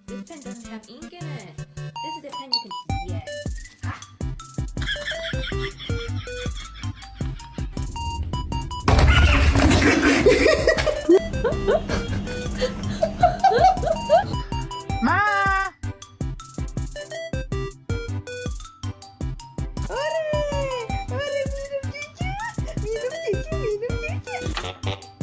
This pen doesn't have ink in it. This is a pen you can. Yes. Ma! Oley! Oley benim cücü! Benim cücü, benim cücü!